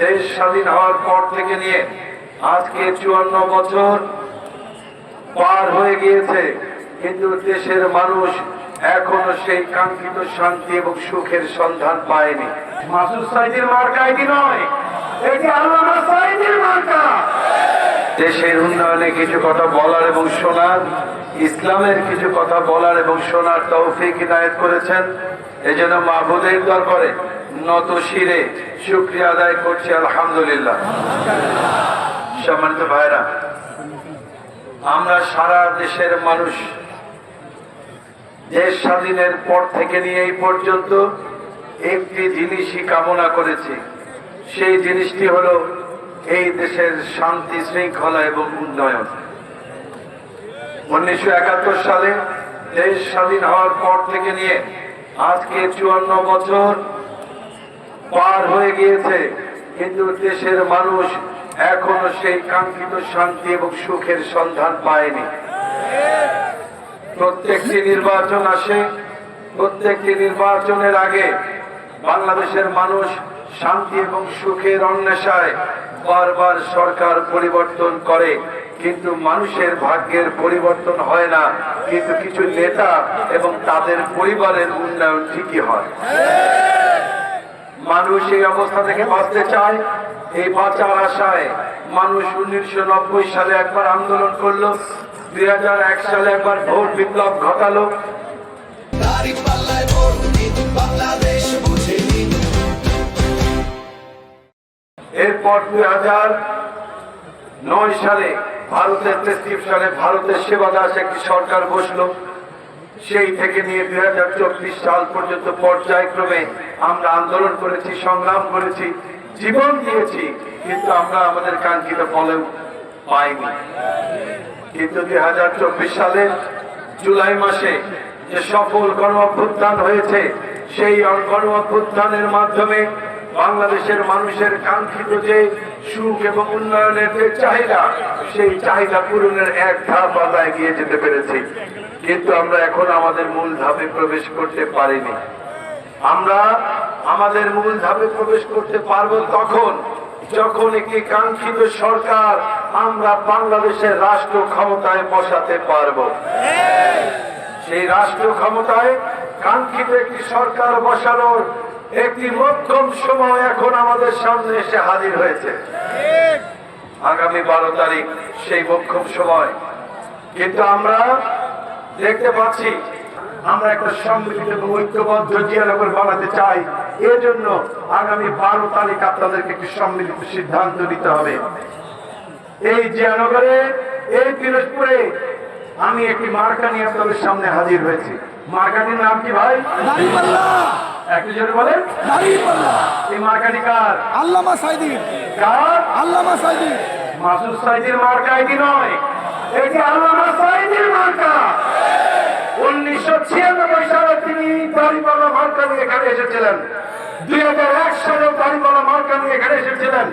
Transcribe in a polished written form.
দেশ স্বাধীন হওয়ার পর থেকে নিয়ে আজকে 54 বছর পার হয়ে গিয়েছে, কিন্তু দেশের মানুষ এখনো সেই কাঙ্ক্ষিত শান্তি এবং সুখের সন্ধান পায়নি। মাসুদ সাইদির মার্কা এটি নয়, এটি আল্লামা সাইদির মার্কা। দেশের উন্নয়নে কিছু কথা বলার এবং শোনার, ইসলামের কিছু কথা বলার এবং শোনার তৌফিক ইনায়েত করেছেন। এজন্য মাহবুদের দরবারে নত শিরে শুকরিয়া আদায় করছি, আলহামদুলিল্লাহ। সম্মানিত ভাইরা, আমরা সারা দেশের মানুষ দেশ স্বাধীনের পর থেকে নিয়ে এই পর্যন্ত একটি জিনিসই কামনা করেছি, সেই জিনিসটি হলো এই দেশের শান্তি শৃঙ্খলা এবং উন্নয়ন। 1971 সালে দেশ স্বাধীন হওয়ার পর থেকে নিয়ে আজকে 54 বছর পার হয়ে গিয়েছে, কিন্তু দেশের মানুষ এখনো সেই কাঙ্ক্ষিত শান্তি এবং সুখের সন্ধান পায়নি। প্রত্যেকটি নির্বাচন আসে, প্রত্যেকটি নির্বাচনের আগে বাংলাদেশের মানুষ শান্তি এবং সুখের অন্বেষায় বারবার সরকার পরিবর্তন করে, কিন্তু মানুষের ভাগ্যের পরিবর্তন হয় না। কিন্তু কিছু নেতা এবং তাদের পরিবারের উন্নয়ন ঠিকই হয়। মানুষ এই অবস্থা থেকে বাঁচতে চায়। এই বাঁচার আশায় মানুষ 1990 সালে একবার আন্দোলন করলো, 2001 সালে একবার ভোট বিপ্লব ঘটালো। এরপর 2009 সালে ভারতের প্রেসক্রিপশনে ভারতের সেবাদাস একটি সরকার বসলো। সেই থেকে নিয়ে 2024 সাল পর্যন্ত পর্যায়ক্রমে আমরা আন্দোলন করেছি, সংগ্রাম করেছি, জীবন দিয়েছি, কিন্তু আমরা আমাদের কাঙ্ক্ষিত ফলও পাইনি। কিন্তু 2024 সালে জুলাই মাসে যে সফল গণ অভ্যুত্থান হয়েছে, সেই গণ অভ্যুত্থানের মাধ্যমে বাংলাদেশের মানুষের কাঙ্ক্ষিত যে সুখ এবং উন্নয়নের যে চাহিদা, সেই চাহিদা পূরণের এক ধাপ আমরা এগিয়ে যেতে পেরেছি। কিন্তু আমরা এখন আমাদের মূল ধাপে প্রবেশ করতে পারিনি। আমরা আমাদের মূল ধাপে প্রবেশ করতে পারবো তখন যখন একটি কাঙ্ক্ষিত সরকার আমরা বাংলাদেশের রাষ্ট্র ক্ষমতায় বসাতে পারবো। সেই রাষ্ট্র ক্ষমতায় কাঙ্ক্ষিত একটি সরকার বসানোর একটি মোক্ষম সময় এখন আমাদের সামনে এসে হাজির হয়েছে। আগামী 12 তারিখ সেই মোক্ষম সময়। কিন্তু আমরা দেখতে পাচ্ছি আমরা একটা সম্মিলিত এবং ঐক্যবদ্ধ জিয়ানগর বানাতে চাই। এজন্য আগামী 12 তারিখ আপনাদেরকে একটি সম্মিলিত সিদ্ধান্ত নিতে হবে। এই জিয়ানগরে, এই পিরোজপুরে আমি একটি মার্কা নিয়ে আপনাদের সামনে হাজির হয়েছি। মার্কাটির নাম কি ভাই? একটু জোরে বলেন। এই মার্কাটি কার? আল্লামা সাইদি। কার? আল্লামা সাইদি। মাসুদ সাইদির মার্কা এটি নয়, এটি আল্লামা সাইদির মার্কা। 1996 সালে তিনি দাড়িপাল্লা মার্কা নিয়ে এখানে এসেছিলেন। 2001 সালেও দাড়িপাল্লা মার্কা নিয়ে এখানে এসেছিলেন।